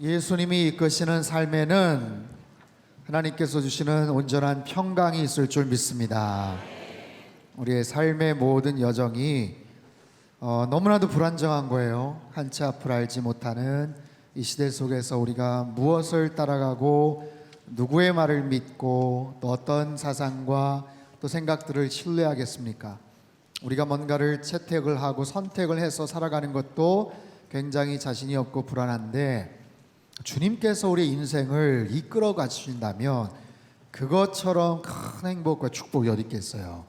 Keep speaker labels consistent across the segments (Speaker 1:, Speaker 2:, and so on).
Speaker 1: 예수님이 이끄시는 삶에는 하나님께서 주시는 온전한 평강이 있을 줄 믿습니다. 우리의 삶의 모든 여정이 너무나도 불안정한 거예요. 한치 앞을 알지 못하는 이 시대 속에서 우리가 무엇을 따라가고 누구의 말을 믿고 또 어떤 사상과 또 생각들을 신뢰하겠습니까? 우리가 뭔가를 채택을 하고 선택을 해서 살아가는 것도 굉장히 자신이 없고 불안한데, 주님께서 우리 인생을 이끌어 가주신다면 그것처럼 큰 행복과 축복이 어디 있겠어요.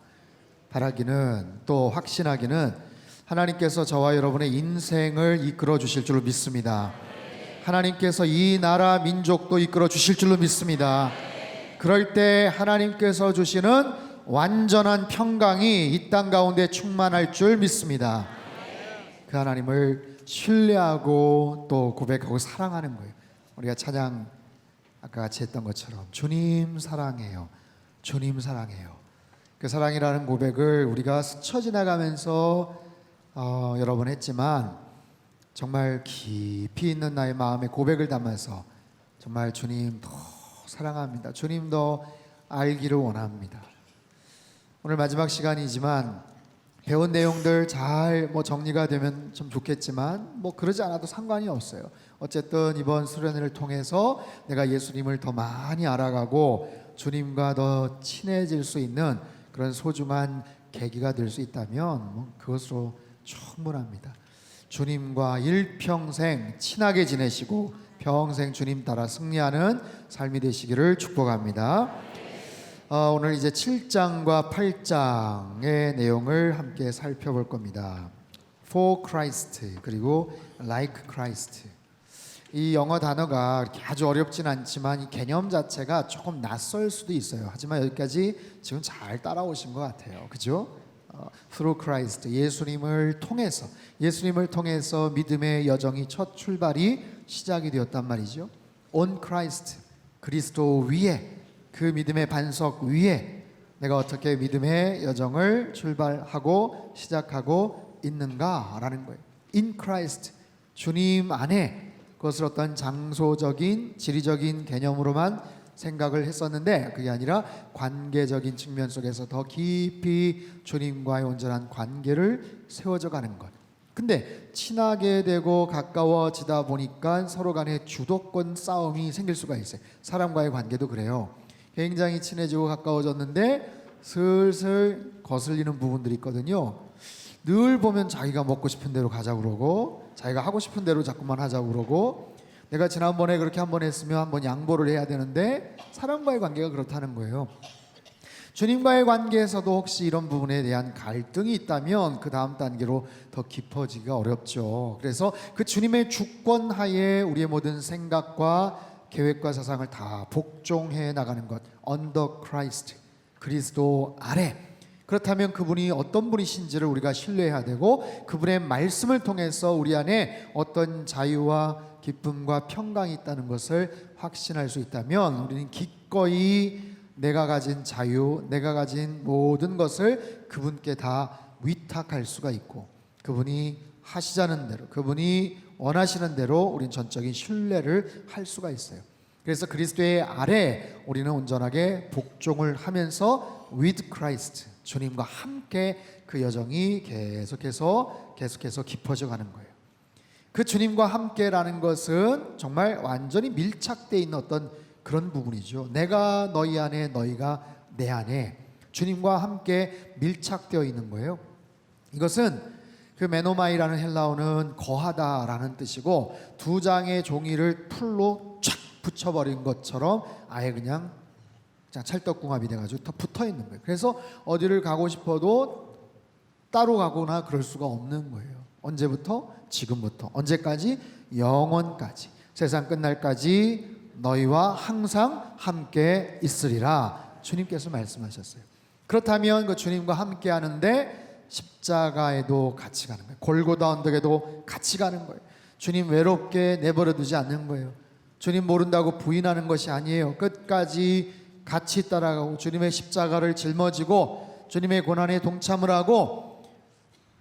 Speaker 1: 바라기는, 또 확신하기는, 하나님께서 저와 여러분의 인생을 이끌어 주실 줄로 믿습니다. 하나님께서 이 나라 민족도 이끌어 주실 줄로 믿습니다. 그럴 때 하나님께서 주시는 완전한 평강이 이 땅 가운데 충만할 줄 믿습니다. 그 하나님을 신뢰하고 또 고백하고 사랑하는 거예요. 우리가 찬양 아까 같이 했던 것처럼 주님 사랑해요, 주님 사랑해요. 그 사랑이라는 고백을 우리가 스쳐 지나가면서 여러 번 했지만, 정말 깊이 있는 나의 마음에 고백을 담아서 정말 주님 더 사랑합니다, 주님 더 알기를 원합니다. 오늘 마지막 시간이지만 배운 내용들 잘 정리가 되면 좀 좋겠지만 그러지 않아도 상관이 없어요. 어쨌든 이번 수련회를 통해서 내가 예수님을 더 많이 알아가고 주님과 더 친해질 수 있는 그런 소중한 계기가 될 수 있다면 그것으로 충분합니다. 주님과 일평생 친하게 지내시고 평생 주님 따라 승리하는 삶이 되시기를 축복합니다. 오늘 이제 7장과 8장의 내용을 함께 살펴볼 겁니다. For Christ 그리고 Like Christ. 이 영어 단어가 이렇게 아주 어렵진 않지만 이 개념 자체가 조금 낯설 수도 있어요. 하지만 여기까지 지금 잘 따라오신 것 같아요. 그죠? Through Christ, 예수님을 통해서 믿음의 여정이 첫 출발이 시작이 되었단 말이죠. On Christ, 그리스도 위에, 그 믿음의 반석 위에 내가 어떻게 믿음의 여정을 출발하고 시작하고 있는가라는 거예요. In Christ, 주님 안에. 그것을 어떤 장소적인 지리적인 개념으로만 생각을 했었는데 그게 아니라 관계적인 측면 속에서 더 깊이 주님과의 온전한 관계를 세워져 가는 것. 근데 친하게 되고 가까워지다 보니까 서로 간에 주도권 싸움이 생길 수가 있어요. 사람과의 관계도 그래요. 굉장히 친해지고 가까워졌는데 슬슬 거슬리는 부분들이 있거든요. 늘 보면 자기가 먹고 싶은 대로 가자고 그러고 자기가 하고 싶은 대로 자꾸만 하자고 그러고, 내가 지난번에 그렇게 한번 했으면 한번 양보를 해야 되는데 사람과의 관계가 그렇다는 거예요. 주님과의 관계에서도 혹시 이런 부분에 대한 갈등이 있다면 그 다음 단계로 더 깊어지기가 어렵죠. 그래서 그 주님의 주권 하에 우리의 모든 생각과 계획과 사상을 다 복종해 나가는 것, Under Christ, 그리스도 아래. 그렇다면 그분이 어떤 분이신지를 우리가 신뢰해야 되고, 그분의 말씀을 통해서 우리 안에 어떤 자유와 기쁨과 평강이 있다는 것을 확신할 수 있다면 우리는 기꺼이 내가 가진 자유, 내가 가진 모든 것을 그분께 다 위탁할 수가 있고, 그분이 하시자는 대로, 그분이 원하시는 대로 우리는 전적인 신뢰를 할 수가 있어요. 그래서 그리스도의 아래 우리는 온전하게 복종을 하면서 with Christ, 주님과 함께 그 여정이 계속해서 깊어져 가는 거예요. 그 주님과 함께라는 것은 정말 완전히 밀착되어 있는 어떤 그런 부분이죠. 내가 너희 안에, 너희가 내 안에, 주님과 함께 밀착되어 있는 거예요. 이것은 그 메노마이라는 헬라어는 거하다라는 뜻이고, 두 장의 종이를 풀로 쫙 붙여버린 것처럼 아예 그냥 찰떡궁합이 돼가지고 더 붙어 있는 거예요. 그래서 어디를 가고 싶어도 따로 가거나 그럴 수가 없는 거예요. 언제부터? 지금부터. 언제까지? 영원까지. 세상 끝날까지 너희와 항상 함께 있으리라 주님께서 말씀하셨어요. 그렇다면 그 주님과 함께 하는데 십자가에도 같이 가는 거예요. 골고다 언덕에도 같이 가는 거예요. 주님 외롭게 내버려 두지 않는 거예요. 주님 모른다고 부인하는 것이 아니에요. 끝까지 같이 따라가고 주님의 십자가를 짊어지고 주님의 고난에 동참을 하고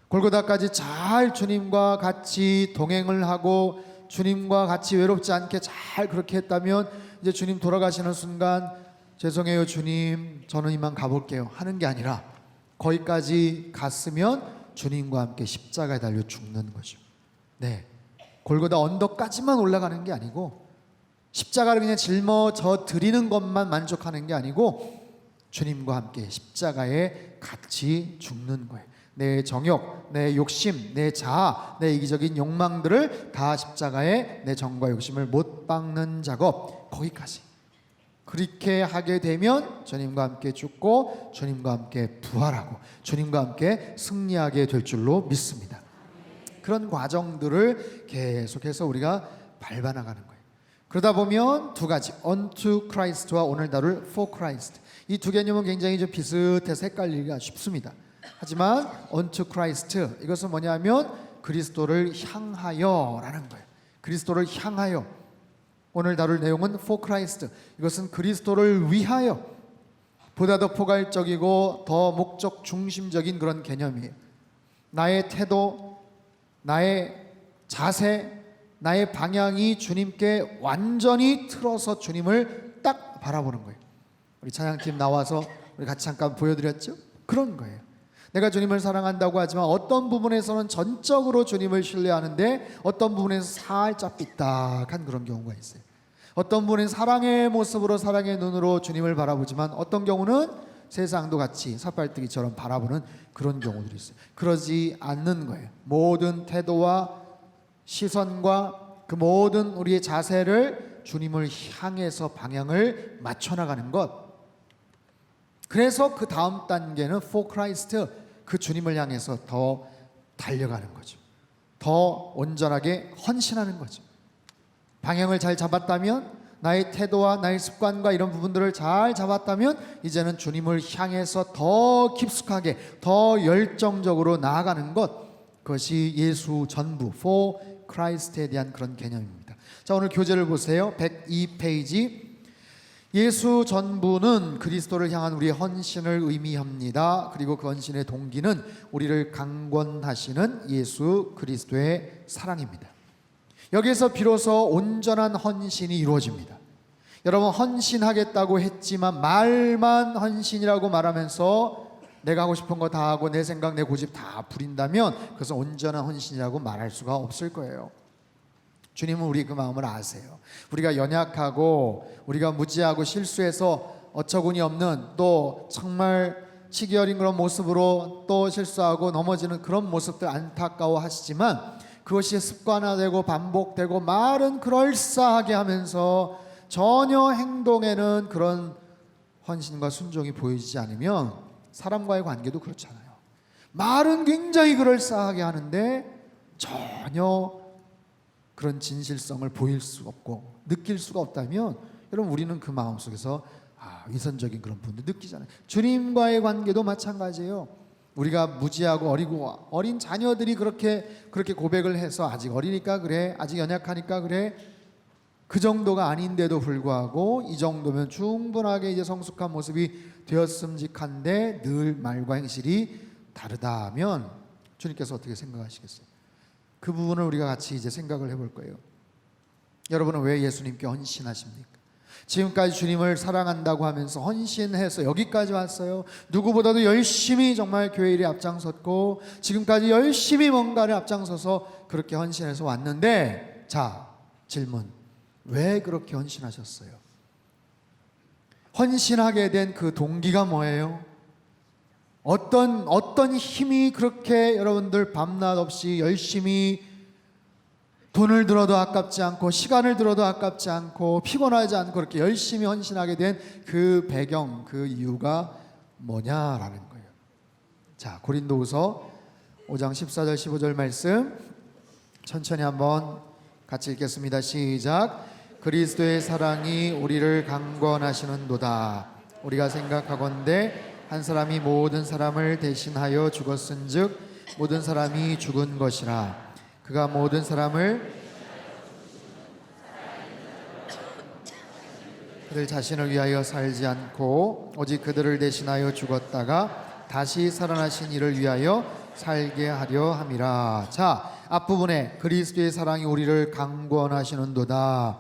Speaker 1: 골고다까지 잘 주님과 같이 동행을 하고 주님과 같이 외롭지 않게 잘 그렇게 했다면 이제 주님 돌아가시는 순간 죄송해요 주님 저는 이만 가볼게요 하는 게 아니라 거기까지 갔으면 주님과 함께 십자가에 달려 죽는 거죠. 네, 골고다 언덕까지만 올라가는 게 아니고 십자가를 그냥 짊어져 드리는 것만 만족하는 게 아니고 주님과 함께 십자가에 같이 죽는 거예요. 내 정욕, 내 욕심, 내 자아, 내 이기적인 욕망들을 다 십자가에 내 정과 욕심을 못 박는 작업, 거기까지 그렇게 하게 되면 주님과 함께 죽고 주님과 함께 부활하고 주님과 함께 승리하게 될 줄로 믿습니다. 그런 과정들을 계속해서 우리가 밟아나가는 거예요. 그러다 보면 두 가지, unto Christ와 오늘 다룰 for Christ, 이 두 개념은 굉장히 좀 비슷해서 헷갈리기가 쉽습니다. 하지만 unto Christ, 이것은 뭐냐면 그리스도를 향하여라는 거예요. 그리스도를 향하여. 오늘 다룰 내용은 for Christ, 이것은 그리스도를 위하여. 보다 더 포괄적이고 더 목적 중심적인 그런 개념이에요. 나의 태도, 나의 자세, 나의 방향이 주님께 완전히 틀어서 주님을 딱 바라보는 거예요. 우리 찬양팀 나와서 우리 같이 잠깐 보여드렸죠? 그런 거예요. 내가 주님을 사랑한다고 하지만 어떤 부분에서는 전적으로 주님을 신뢰하는데 어떤 부분에서 살짝 삐딱한 그런 경우가 있어요. 어떤 분은 사랑의 모습으로 사랑의 눈으로 주님을 바라보지만 어떤 경우는 세상도 같이 삿발뜨기처럼 바라보는 그런 경우들이 있어요. 그러지 않는 거예요. 모든 태도와 시선과 그 모든 우리의 자세를 주님을 향해서 방향을 맞춰나가는 것. 그래서 그 다음 단계는 for Christ, 그 주님을 향해서 더 달려가는 거죠. 더 온전하게 헌신하는 거죠. 방향을 잘 잡았다면, 나의 태도와 나의 습관과 이런 부분들을 잘 잡았다면 이제는 주님을 향해서 더 깊숙하게 더 열정적으로 나아가는 것, 그것이 예수 전부 for Christ에 대한 그런 개념입니다. 자, 오늘 교재를 보세요. 102페이지. 예수 전부는 그리스도를 향한 우리의 헌신을 의미합니다. 그리고 그 헌신의 동기는 우리를 강권하시는 예수 그리스도의 사랑입니다. 여기에서 비로소 온전한 헌신이 이루어집니다. 여러분, 헌신하겠다고 했지만 말만 헌신이라고 말하면서 내가 하고 싶은 거 다 하고 내 생각 내 고집 다 부린다면 그것은 온전한 헌신이라고 말할 수가 없을 거예요. 주님은 우리 그 마음을 아세요. 우리가 연약하고 우리가 무지하고 실수해서 어처구니 없는, 또 정말 치기 어린 그런 모습으로 또 실수하고 넘어지는 그런 모습들 안타까워하시지만 그것이 습관화되고 반복되고 말은 그럴싸하게 하면서 전혀 행동에는 그런 헌신과 순종이 보이지 않으면 사람과의 관계도 그렇잖아요. 말은 굉장히 그럴싸하게 하는데 전혀 그런 진실성을 보일 수 없고 느낄 수가 없다면 여러분, 우리는 그 마음속에서 위선적인 그런 부분도 느끼잖아요. 주님과의 관계도 마찬가지예요. 우리가 무지하고 어리고 어린 자녀들이 그렇게 고백을 해서 아직 어리니까 그래, 아직 연약하니까 그래, 그 정도가 아닌데도 불구하고 이 정도면 충분하게 이제 성숙한 모습이 되었음직한데 늘 말과 행실이 다르다면 주님께서 어떻게 생각하시겠어요? 그 부분을 우리가 같이 이제 생각을 해볼 거예요. 여러분은 왜 예수님께 헌신하십니까? 지금까지 주님을 사랑한다고 하면서 헌신해서 여기까지 왔어요. 누구보다도 열심히 정말 교회 일에 앞장섰고 지금까지 열심히 뭔가를 앞장서서 그렇게 헌신해서 왔는데, 자, 질문, 왜 그렇게 헌신하셨어요? 헌신하게 된 그 동기가 뭐예요? 어떤 힘이 그렇게 여러분들 밤낮 없이 열심히 돈을 들어도 아깝지 않고 시간을 들어도 아깝지 않고 피곤하지 않고 그렇게 열심히 헌신하게 된 그 배경, 그 이유가 뭐냐라는 거예요. 자, 고린도후서 5장 14절 15절 말씀 천천히 한번 같이 읽겠습니다. 시작. 그리스도의 사랑이 우리를 강권하시는도다. 우리가 생각하건대 한 사람이 모든 사람을 대신하여 죽었은즉 모든 사람이 죽은 것이라. 그가 모든 사람을 그들 자신을 위하여 살지 않고 오직 그들을 대신하여 죽었다가 다시 살아나신 이를 위하여 살게 하려 함이라. 자, 앞부분에 그리스도의 사랑이 우리를 강권하시는도다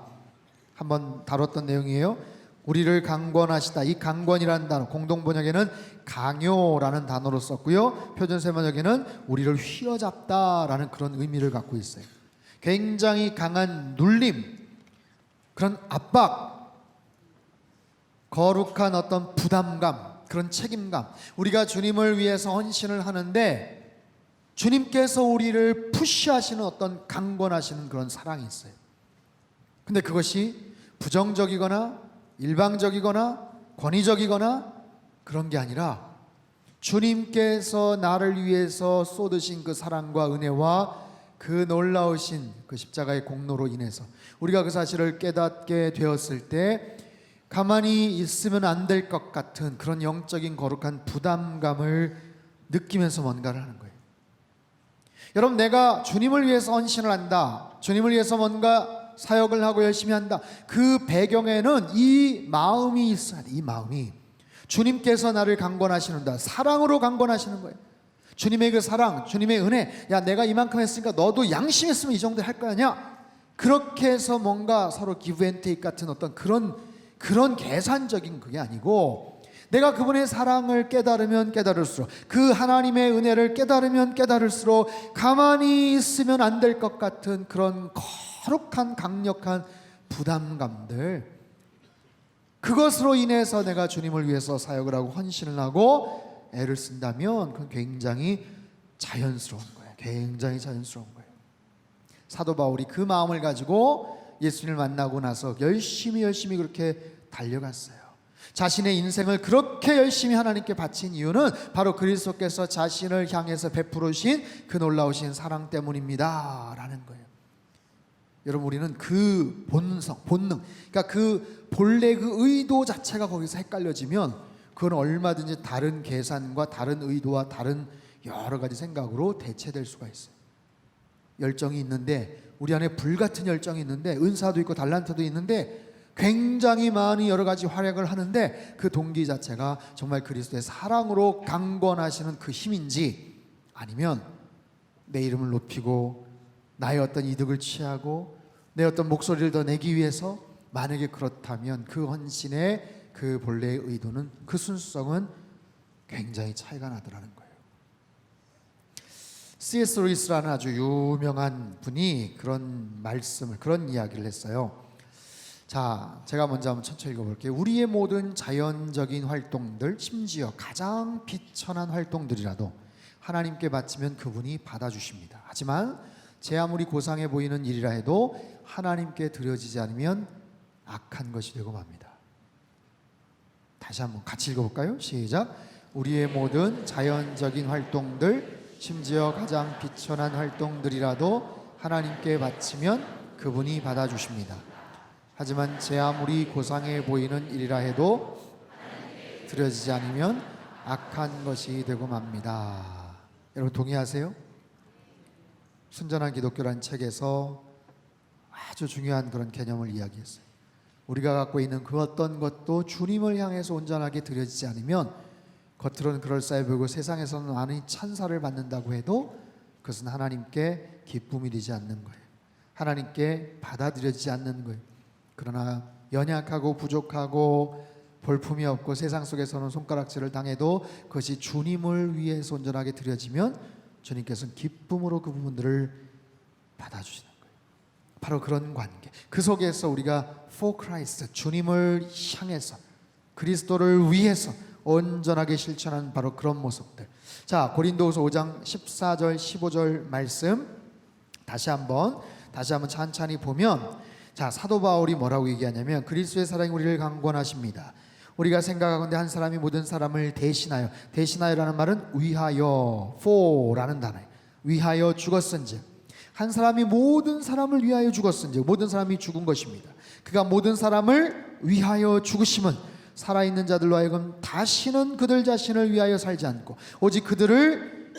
Speaker 1: 한번 다뤘던 내용이에요. 우리를 강권하시다. 이 강권이라는 단어 공동번역에는 강요라는 단어로 썼고요. 표준세번역에는 우리를 휘어잡다라는 그런 의미를 갖고 있어요. 굉장히 강한 눌림, 그런 압박, 거룩한 어떤 부담감, 그런 책임감. 우리가 주님을 위해서 헌신을 하는데 주님께서 우리를 푸시하시는 어떤 강권하시는 그런 사랑이 있어요. 근데 그것이 부정적이거나 일방적이거나 권위적이거나 그런 게 아니라 주님께서 나를 위해서 쏟으신 그 사랑과 은혜와 그 놀라우신 그 십자가의 공로로 인해서 우리가 그 사실을 깨닫게 되었을 때 가만히 있으면 안 될 것 같은 그런 영적인 거룩한 부담감을 느끼면서 뭔가를 하는 거예요. 여러분, 내가 주님을 위해서 헌신을 한다, 주님을 위해서 뭔가 사역을 하고 열심히 한다, 그 배경에는 이 마음이 있어야 돼. 이 마음이 주님께서 나를 강권하시는다, 사랑으로 강권하시는 거예요. 주님의 그 사랑, 주님의 은혜, 야 내가 이만큼 했으니까 너도 양심했으면 이 정도 할 거 아니야. 그렇게 해서 뭔가 서로 기브 앤 테이크 같은 어떤 그런 계산적인 그게 아니고, 내가 그분의 사랑을 깨달으면 깨달을수록, 그 하나님의 은혜를 깨달으면 깨달을수록 가만히 있으면 안 될 것 같은 그런 거룩한 강력한 부담감들, 그것으로 인해서 내가 주님을 위해서 사역을 하고 헌신을 하고 애를 쓴다면 그건 굉장히 자연스러운 거예요. 굉장히 자연스러운 거예요. 사도 바울이 그 마음을 가지고 예수님을 만나고 나서 열심히 그렇게 달려갔어요. 자신의 인생을 그렇게 열심히 하나님께 바친 이유는 바로 그리스도께서 자신을 향해서 베풀어 주신 그 놀라우신 사랑 때문입니다 라는 거예요. 여러분, 우리는 그 본능, 그러니까 그 본래 그 의도 자체가 거기서 헷갈려지면 그건 얼마든지 다른 계산과 다른 의도와 다른 여러 가지 생각으로 대체될 수가 있어요. 열정이 있는데, 우리 안에 불같은 열정이 있는데, 은사도 있고 달란트도 있는데 굉장히 많이 여러 가지 활약을 하는데 그 동기 자체가 정말 그리스도의 사랑으로 강권하시는 그 힘인지, 아니면 내 이름을 높이고 나의 어떤 이득을 취하고 내 어떤 목소리를 더 내기 위해서, 만약에 그렇다면 그 헌신의 그 본래의 의도는, 그 순수성은 굉장히 차이가 나더라는 거예요. C.S. 루이스라는 아주 유명한 분이 그런 말씀을, 그런 이야기를 했어요. 자, 제가 먼저 한번 천천히 읽어볼게요. 우리의 모든 자연적인 활동들, 심지어 가장 비천한 활동들이라도 하나님께 바치면 그분이 받아주십니다. 하지만 제 아무리 고상해 보이는 일이라 해도 하나님께 드려지지 않으면 악한 것이 되고 맙니다. 다시 한번 같이 읽어볼까요? 시작. 우리의 모든 자연적인 활동들, 심지어 가장 비천한 활동들이라도 하나님께 바치면 그분이 받아주십니다. 하지만 제 아무리 고상해 보이는 일이라 해도 드려지지 않으면 악한 것이 되고 맙니다. 여러분 동의하세요? 순전한 기독교라는 책에서 아주 중요한 그런 개념을 이야기했어요. 우리가 갖고 있는 그 어떤 것도 주님을 향해서 온전하게 드려지지 않으면, 겉으로는 그럴싸해 보이고 세상에서는 많은 찬사를 받는다고 해도 그것은 하나님께 기쁨이 되지 않는 거예요. 하나님께 받아들여지지 않는 거예요. 그러나 연약하고 부족하고 볼품이 없고 세상 속에서는 손가락질을 당해도 그것이 주님을 위해서 온전하게 드려지면 주님께서는 기쁨으로 그 부분들을 받아주시는 거예요. 바로 그런 관계, 그 속에서 우리가 for Christ, 주님을 향해서 그리스도를 위해서 온전하게 실천하는 바로 그런 모습들. 자, 고린도후서 5장 14절 15절 말씀 다시 한번 찬찬히 보면, 자, 사도 바울이 뭐라고 얘기하냐면, 그리스도의 사랑이 우리를 강권하십니다. 우리가 생각하건대 한 사람이 모든 사람을 대신하여라는 말은 위하여, for라는 단어예요. 위하여 죽었은즉, 한 사람이 모든 사람을 위하여 죽었은즉, 모든 사람이 죽은 것입니다. 그가 모든 사람을 위하여 죽으심은 살아있는 자들로 하여금 다시는 그들 자신을 위하여 살지 않고 오직 그들을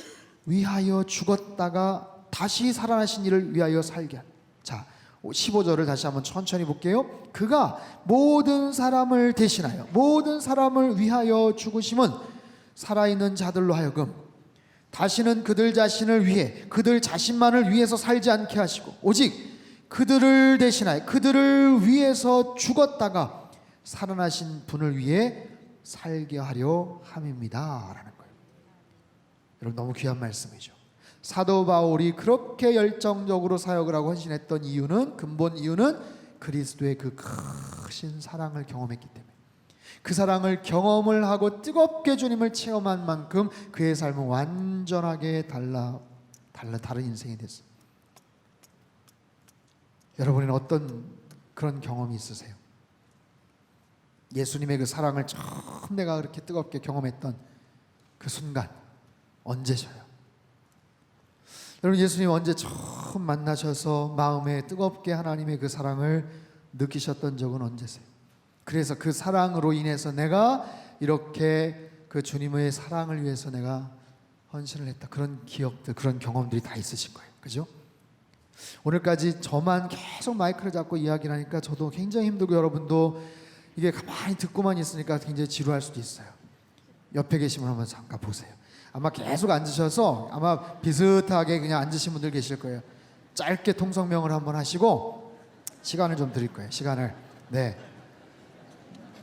Speaker 1: 위하여 죽었다가 다시 살아나신 이를 위하여 살게 하라. 자, 15절을 다시 한번 천천히 볼게요. 그가 모든 사람을 대신하여 모든 사람을 위하여 죽으심은 살아있는 자들로 하여금 다시는 그들 자신을 위해, 그들 자신만을 위해서 살지 않게 하시고 오직 그들을 대신하여 그들을 위해서 죽었다가 살아나신 분을 위해 살게 하려 함입니다 라는 거예요. 여러분, 너무 귀한 말씀이죠. 사도 바울이 그렇게 열정적으로 사역을 하고 헌신했던 이유는, 근본 이유는 그리스도의 그 크신 사랑을 경험했기 때문에, 그 사랑을 경험을 하고 뜨겁게 주님을 체험한 만큼 그의 삶은 완전하게 다른 인생이 됐어요. 여러분은 어떤 그런 경험이 있으세요? 예수님의 그 사랑을 처음 내가 그렇게 뜨겁게 경험했던 그 순간 언제셔요? 여러분, 예수님 언제 처음 만나셔서 마음에 뜨겁게 하나님의 그 사랑을 느끼셨던 적은 언제세요? 그래서 그 사랑으로 인해서 내가 이렇게 그 주님의 사랑을 위해서 내가 헌신을 했다, 그런 기억들, 그런 경험들이 다 있으실 거예요. 그죠? 오늘까지 저만 계속 마이크를 잡고 이야기를 하니까 저도 굉장히 힘들고, 여러분도 이게 가만히 듣고만 있으니까 굉장히 지루할 수도 있어요. 옆에 계신 분 한번 잠깐 보세요. 아마 계속 앉으셔서 아마 비슷하게 그냥 앉으신 분들 계실 거예요. 짧게 통성명을 한번 하시고 시간을 좀 드릴 거예요. 시간을. 네.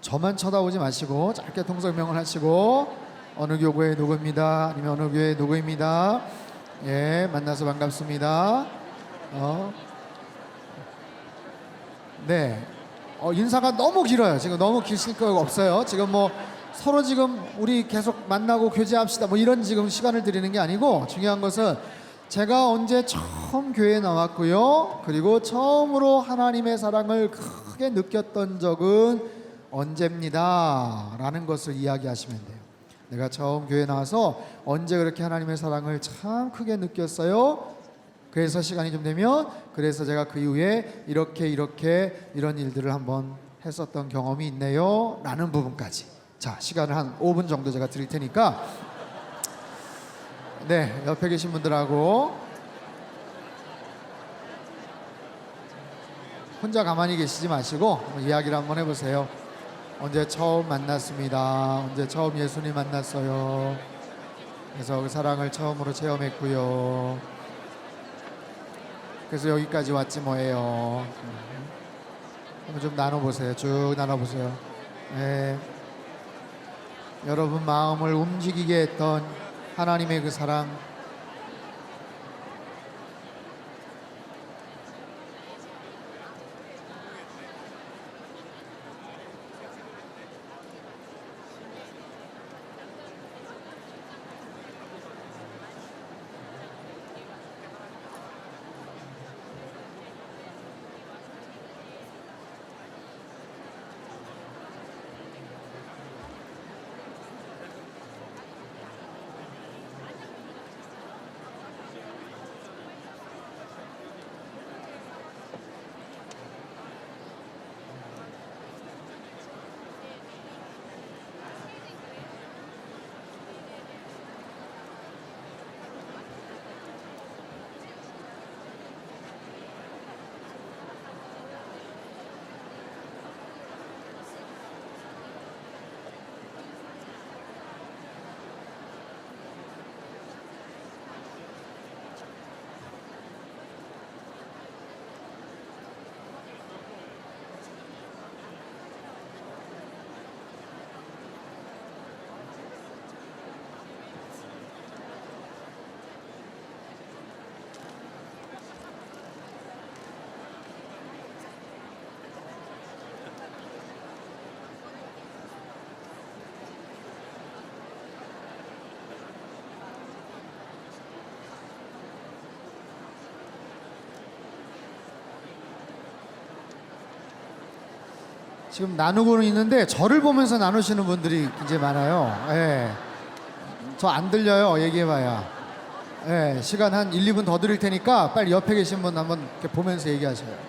Speaker 1: 저만 쳐다보지 마시고 짧게 통성명을 하시고, 어느 교회 누구입니다, 아니면 어느 교회 누구입니다, 예, 만나서 반갑습니다. 네. 인사가 너무 길어요. 지금 너무 길실 거 없어요. 지금 뭐 서로 지금 우리 계속 만나고 교제합시다 뭐 이런 지금 시간을 드리는 게 아니고, 중요한 것은 제가 언제 처음 교회에 나왔고요, 그리고 처음으로 하나님의 사랑을 크게 느꼈던 적은 언제입니다 라는 것을 이야기하시면 돼요. 내가 처음 교회에 나와서 언제 그렇게 하나님의 사랑을 참 크게 느꼈어요. 그래서 시간이 좀 되면, 그래서 제가 그 이후에 이렇게 이런 일들을 한번 했었던 경험이 있네요 라는 부분까지. 자, 시간을 한 5분 정도 제가 드릴 테니까, 네, 옆에 계신 분들하고 혼자 가만히 계시지 마시고 이야기를 한번 해보세요. 언제 처음 만났습니다, 언제 처음 예수님 만났어요, 그래서 그 사랑을 처음으로 체험했고요, 그래서 여기까지 왔지 뭐예요. 한번 좀 나눠보세요. 쭉 나눠보세요. 네. 여러분 마음을 움직이게 했던 하나님의 그 사랑, 지금 나누고는 있는데 저를 보면서 나누시는 분들이 굉장히 많아요. 예. 저 안 들려요. 얘기해봐야. 예. 시간 한 1, 2분 더 드릴 테니까 빨리 옆에 계신 분 한번 이렇게 보면서 얘기하셔요.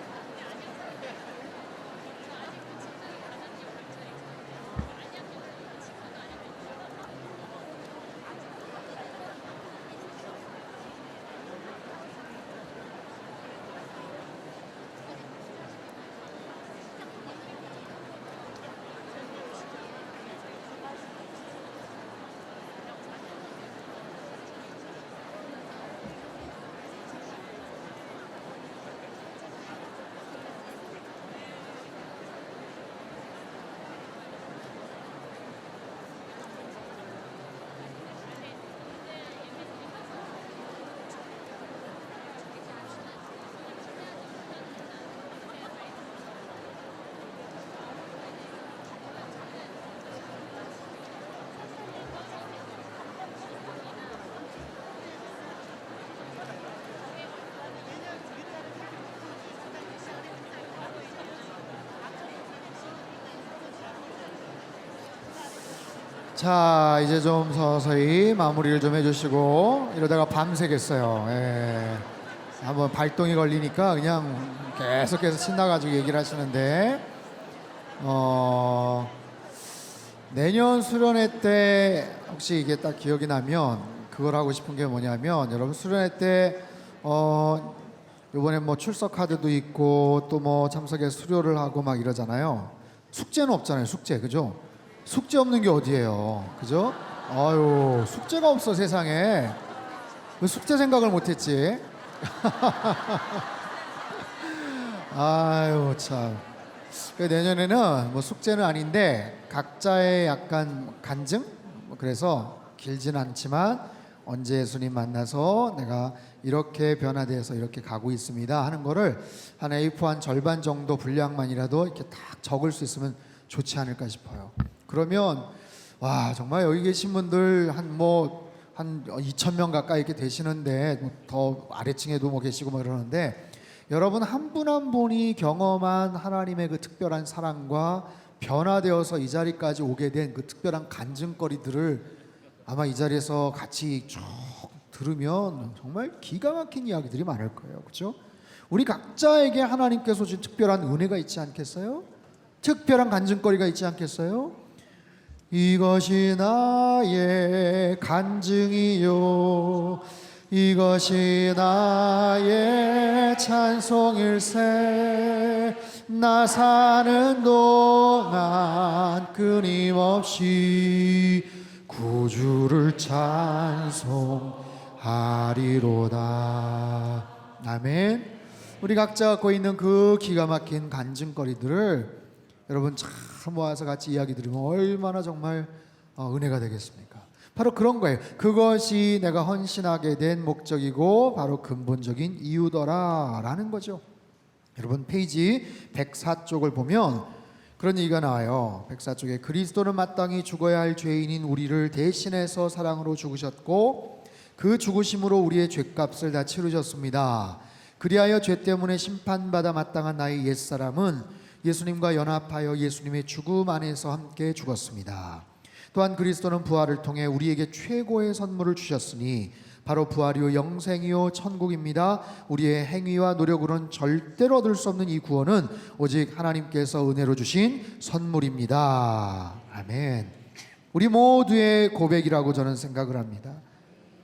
Speaker 1: 자, 이제 좀 서서히 마무리를 좀 해주시고 이러다가 밤새겠어요. 예. 한번 발동이 걸리니까 그냥 계속해서 신나가지고 얘기를 하시는데 내년 수련회 때 혹시 이게 딱 기억이 나면 그걸 하고 싶은 게 뭐냐면 여러분 수련회 때 이번에 뭐 출석 카드도 있고 또 뭐 참석해 수료를 하고 막 이러잖아요. 숙제는 없잖아요. 숙제 그죠? 숙제 없는 게 어디예요, 그죠? 아유 숙제가 없어 세상에. 왜 숙제 생각을 못했지? 아유 참. 내년에는 뭐 숙제는 아닌데 각자의 약간 간증? 그래서 길진 않지만 언제 예수님 만나서 내가 이렇게 변화되어서 이렇게 가고 있습니다 하는 거를 한 A4 한 절반 정도 분량만이라도 이렇게 딱 적을 수 있으면 좋지 않을까 싶어요. 그러면 와 정말 여기 계신 분들 한 2,000명 가까이 이렇게 되시는데 더 아래층에도 뭐 계시고 뭐 그러는데 여러분 한 분 한 분이 경험한 하나님의 그 특별한 사랑과 변화되어서 이 자리까지 오게 된 그 특별한 간증거리들을 아마 이 자리에서 같이 쭉 들으면 정말 기가 막힌 이야기들이 많을 거예요. 그렇죠? 우리 각자에게 하나님께서 주신 특별한 은혜가 있지 않겠어요? 특별한 간증거리가 있지 않겠어요? 이것이 나의 간증이요 이것이 나의 찬송일세 나 사는 동안 끊임없이 구주를 찬송하리로다. 아멘. 우리 각자 갖고 있는 그 기가 막힌 간증거리들을 여러분 참 모아서 같이 이야기 들으면 얼마나 정말 은혜가 되겠습니까? 바로 그런 거예요. 그것이 내가 헌신하게 된 목적이고 바로 근본적인 이유더라 라는 거죠. 여러분 페이지 104쪽을 보면 그런 얘기가 나와요. 104쪽에 그리스도는 마땅히 죽어야 할 죄인인 우리를 대신해서 사랑으로 죽으셨고 그 죽으심으로 우리의 죄값을 다 치르셨습니다. 그리하여 죄 때문에 심판받아 마땅한 나의 옛사람은 예수님과 연합하여 예수님의 죽음 안에서 함께 죽었습니다. 또한 그리스도는 부활을 통해 우리에게 최고의 선물을 주셨으니 바로 부활이요 영생이요 천국입니다. 우리의 행위와 노력으로는 절대로 얻을 수 없는 이 구원은 오직 하나님께서 은혜로 주신 선물입니다. 아멘. 우리 모두의 고백이라고 저는 생각을 합니다.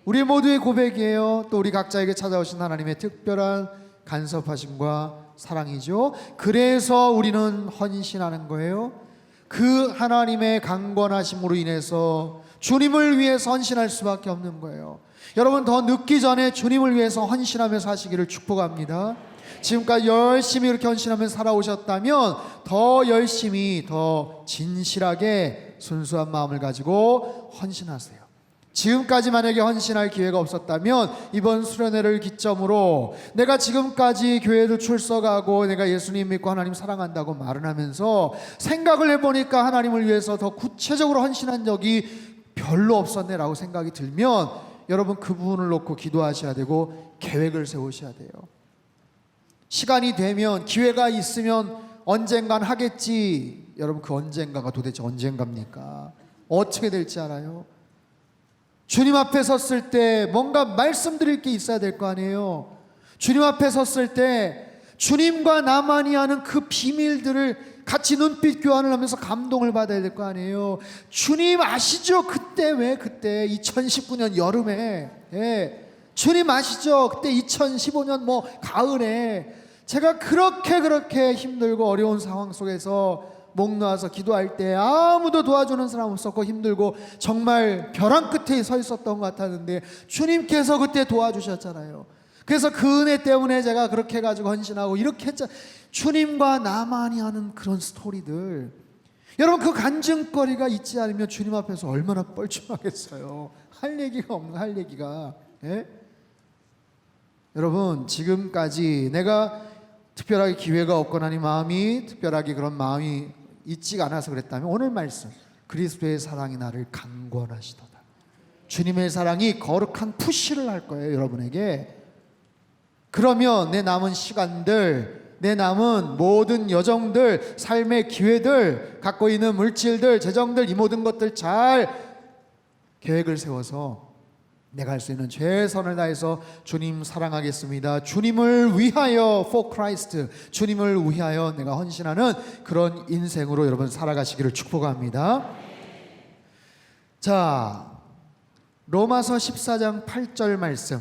Speaker 1: 우리 모두의 고백이에요. 또 우리 각자에게 찾아오신 하나님의 특별한 간섭하심과 사랑이죠. 그래서 우리는 헌신하는 거예요. 그 하나님의 강권하심으로 인해서 주님을 위해서 헌신할 수밖에 없는 거예요. 여러분 더 늦기 전에 주님을 위해서 헌신하며 사시기를 축복합니다. 지금까지 열심히 이렇게 헌신하며 살아오셨다면 더 열심히 더 진실하게 순수한 마음을 가지고 헌신하세요. 지금까지 만약에 헌신할 기회가 없었다면 이번 수련회를 기점으로 내가 지금까지 교회도 출석하고 내가 예수님 믿고 하나님 사랑한다고 말은 하면서 생각을 해보니까 하나님을 위해서 더 구체적으로 헌신한 적이 별로 없었네 라고 생각이 들면 여러분 그 부분을 놓고 기도하셔야 되고 계획을 세우셔야 돼요. 시간이 되면 기회가 있으면 언젠간 하겠지. 여러분 그 언젠가가 도대체 언젠가입니까? 어떻게 될지 알아요? 주님 앞에 섰을 때 뭔가 말씀드릴 게 있어야 될 거 아니에요. 주님 앞에 섰을 때 주님과 나만이 아는 그 비밀들을 같이 눈빛 교환을 하면서 감동을 받아야 될 거 아니에요. 주님 아시죠? 그때 왜 그때 2019년 여름에 주님 아시죠? 그때 2015년 뭐 가을에 제가 그렇게 힘들고 어려운 상황 속에서 목 놓아서 기도할 때 아무도 도와주는 사람 없었고 힘들고 정말 벼랑 끝에 서 있었던 것 같았는데 주님께서 그때 도와주셨잖아요. 그래서 그 은혜 때문에 제가 그렇게 해가지고 헌신하고 이렇게 했잖아요. 주님과 나만이 하는 그런 스토리들, 여러분 그 간증거리가 있지 않으면 주님 앞에서 얼마나 뻘쭘하겠어요. 할 얘기가 없는 할 얘기가. 여러분 지금까지 내가 특별하게 기회가 없거나 니 마음이 특별하게 그런 마음이 있지가 않아서 그랬다면 오늘 말씀 그리스도의 사랑이 나를 강권하시도다. 주님의 사랑이 거룩한 푸시를 할 거예요 여러분에게. 그러면 내 남은 시간들, 내 남은 모든 여정들, 삶의 기회들, 갖고 있는 물질들, 재정들, 이 모든 것들 잘 계획을 세워서 내가 할 수 있는 최선을 다해서 주님 사랑하겠습니다. 주님을 위하여 for Christ, 주님을 위하여 내가 헌신하는 그런 인생으로 여러분 살아가시기를 축복합니다. 자, 로마서 14장 8절 말씀,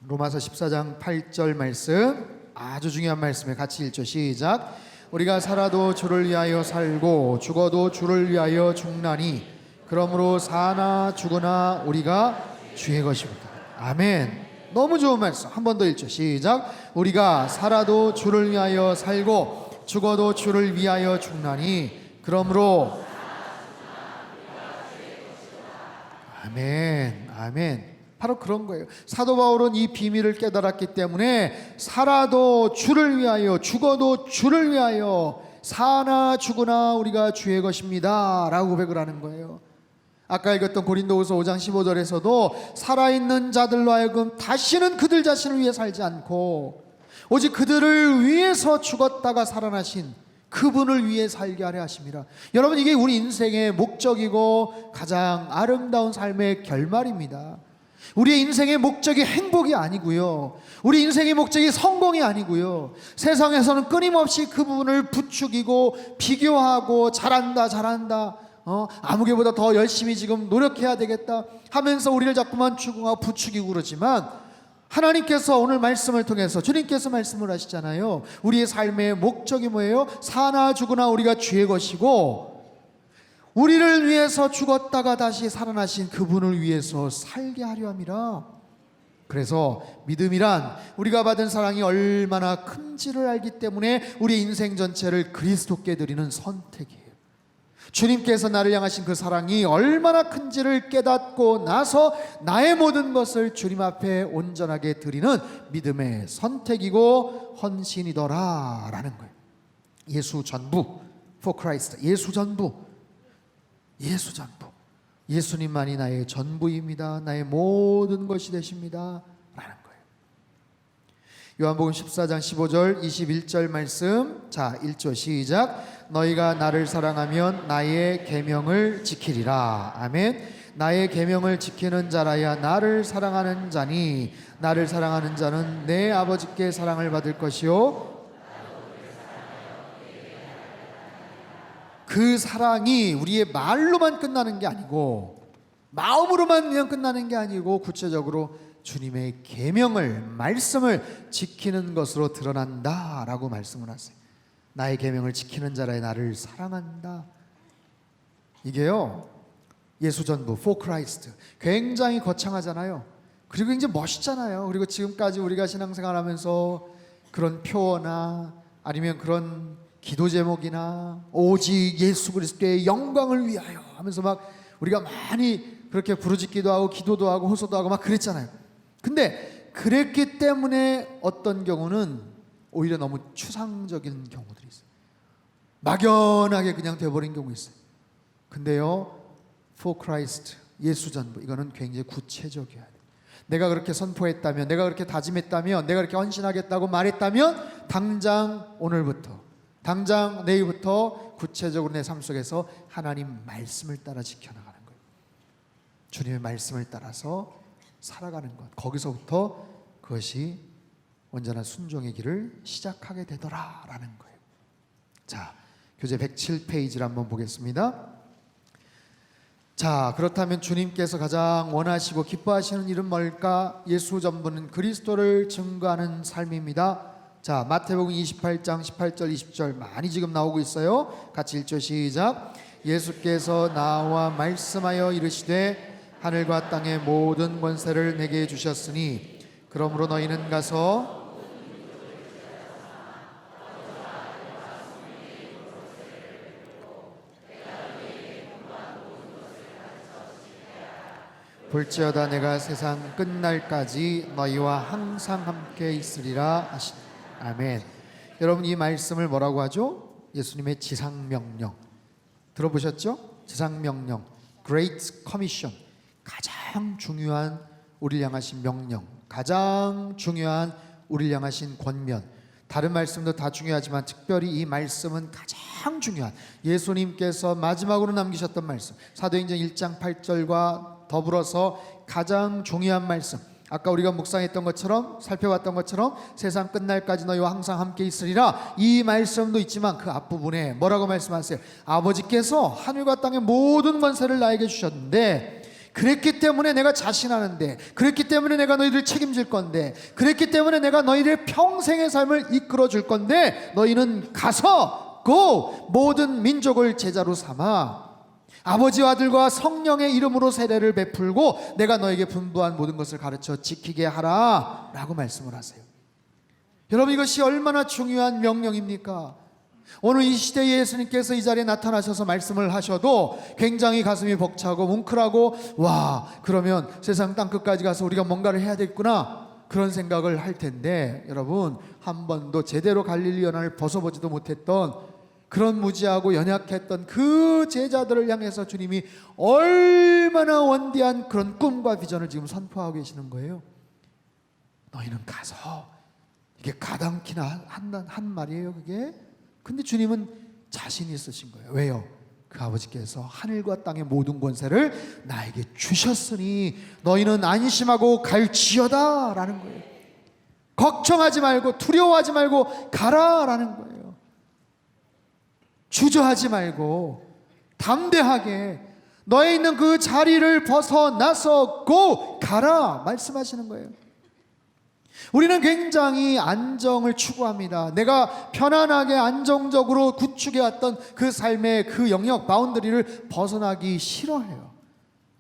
Speaker 1: 로마서 14장 8절 말씀, 아주 중요한 말씀에 같이 읽죠. 시작. 우리가 살아도 주를 위하여 살고 죽어도 주를 위하여 죽나니 그러므로 사나 죽으나 우리가 주의 것입니다. 아멘. 너무 좋은 말씀. 한 번 더 읽죠. 시작. 우리가 살아도 주를 위하여 살고 죽어도 주를 위하여 죽나니 그러므로 아멘. 아멘. 바로 그런 거예요. 사도 바울은 이 비밀을 깨달았기 때문에 살아도 주를 위하여 죽어도 주를 위하여 사나 죽으나 우리가 주의 것입니다 라고 고백을 하는 거예요. 아까 읽었던 고린도후서 5장 15절에서도 살아있는 자들로 하여금 다시는 그들 자신을 위해 살지 않고 오직 그들을 위해서 죽었다가 살아나신 그분을 위해 살게 하려 하십니다. 여러분, 이게 우리 인생의 목적이고 가장 아름다운 삶의 결말입니다. 우리의 인생의 목적이 행복이 아니고요, 우리 인생의 목적이 성공이 아니고요, 세상에서는 끊임없이 그 부분을 부추기고 비교하고 잘한다 아무개보다 더 열심히 지금 노력해야 되겠다 하면서 우리를 자꾸만 추궁하고 부추기고 그러지만 하나님께서 오늘 말씀을 통해서 주님께서 말씀을 하시잖아요. 우리의 삶의 목적이 뭐예요? 사나 죽으나 우리가 주의 것이고 우리를 위해서 죽었다가 다시 살아나신 그분을 위해서 살게 하려 함이라. 그래서 믿음이란 우리가 받은 사랑이 얼마나 큰지를 알기 때문에 우리 인생 전체를 그리스도께 드리는 선택이에요. 주님께서 나를 향하신 그 사랑이 얼마나 큰지를 깨닫고 나서 나의 모든 것을 주님 앞에 온전하게 드리는 믿음의 선택이고 헌신이더라 라는 거예요. 예수 전부, for Christ, 예수 전부, 예수 전부, 예수님만이 나의 전부입니다, 나의 모든 것이 되십니다 라는 거예요. 요한복음 14장 15절 21절 말씀, 자 1조 시작. 너희가 나를 사랑하면 나의 계명을 지키리라. 아멘. 나의 계명을 지키는 자라야 나를 사랑하는 자니 나를 사랑하는 자는 내 아버지께 사랑을 받을 것이요 그 사랑이 우리의 말로만 끝나는 게 아니고 마음으로만 그냥 끝나는 게 아니고 구체적으로 주님의 계명을, 말씀을 지키는 것으로 드러난다라고 말씀을 하세요. 나의 계명을 지키는 자라야 나를 사랑한다. 이게요, 예수 전부, for Christ, 굉장히 거창하잖아요. 그리고 굉장히 멋있잖아요. 그리고 지금까지 우리가 신앙생활 하면서 그런 표어나 아니면 그런 기도 제목이나 오직 예수 그리스도의 영광을 위하여 하면서 막 우리가 많이 그렇게 부르짖기도 하고 기도도 하고 호소도 하고 막 그랬잖아요. 근데 그랬기 때문에 어떤 경우는 오히려 너무 추상적인 경우들이 있어요. 막연하게 그냥 돼버린 경우 있어요. 근데요, for Christ, 예수 전부, 이거는 굉장히 구체적이어야 돼요. 내가 그렇게 선포했다면, 내가 그렇게 다짐했다면, 내가 그렇게 헌신하겠다고 말했다면 당장 오늘부터, 당장 내일부터 구체적으로 내 삶 속에서 하나님 말씀을 따라 지켜나가는 거예요. 주님의 말씀을 따라서 살아가는 것, 거기서부터 그것이 온전한 순종의 길을 시작하게 되더라라는 거예요. 자, 교재 107페이지를 한번 보겠습니다. 자, 그렇다면 주님께서 가장 원하시고 기뻐하시는 일은 뭘까? 예수 전부는 그리스도를 증거하는 삶입니다. 자, 마태복음 28장 18절 20절 많이 지금 나오고 있어요. 같이 읽죠. 시작. 예수께서 나와 말씀하여 이르시되 하늘과 땅의 모든 권세를 내게 주셨으니 그러므로 너희는 가서 볼지어다 내가 세상 끝날까지 너희와 항상 함께 있으리라 하시니. 아멘. 여러분, 이 말씀을 뭐라고 하죠? 예수님의 지상명령 들어보셨죠? 지상명령, Great Commission, 가장 중요한 우리를 향하신 명령, 가장 중요한 우리를 향하신 권면. 다른 말씀도 다 중요하지만 특별히 이 말씀은 가장 중요한, 예수님께서 마지막으로 남기셨던 말씀, 사도행전 1장 8절과 더불어서 가장 중요한 말씀, 아까 우리가 묵상했던 것처럼, 살펴봤던 것처럼 세상 끝날까지 너희와 항상 함께 있으리라, 이 말씀도 있지만 그 앞부분에 뭐라고 말씀하세요? 아버지께서 하늘과 땅의 모든 권세를 나에게 주셨는데, 그랬기 때문에 내가 자신하는데, 그랬기 때문에 내가 너희를 책임질 건데, 그랬기 때문에 내가 너희를 평생의 삶을 이끌어 줄 건데, 너희는 가서 모든 민족을 제자로 삼아 아버지와 아들과 성령의 이름으로 세례를 베풀고 내가 너에게 분부한 모든 것을 가르쳐 지키게 하라 라고 말씀을 하세요. 여러분, 이것이 얼마나 중요한 명령입니까? 오늘 이 시대에 예수님께서 이 자리에 나타나셔서 말씀을 하셔도 굉장히 가슴이 벅차고 뭉클하고, 와, 그러면 세상 땅끝까지 가서 우리가 뭔가를 해야 되겠구나, 그런 생각을 할 텐데, 여러분, 한 번도 제대로 갈릴리 연안을 벗어보지도 못했던 그런 무지하고 연약했던 그 제자들을 향해서 주님이 얼마나 원대한 그런 꿈과 비전을 지금 선포하고 계시는 거예요. 너희는 가서, 이게 가당키나 한 말이에요, 그게. 근데 주님은 자신이 있으신 거예요. 왜요? 그 아버지께서 하늘과 땅의 모든 권세를 나에게 주셨으니 너희는 안심하고 갈지어다 라는 거예요. 걱정하지 말고 두려워하지 말고 가라라는 거예요. 주저하지 말고 담대하게 너에 있는 그 자리를 벗어나서 가라 말씀하시는 거예요. 우리는 굉장히 안정을 추구합니다. 내가 편안하게 안정적으로 구축해왔던 그 삶의 그 영역 바운더리를 벗어나기 싫어해요.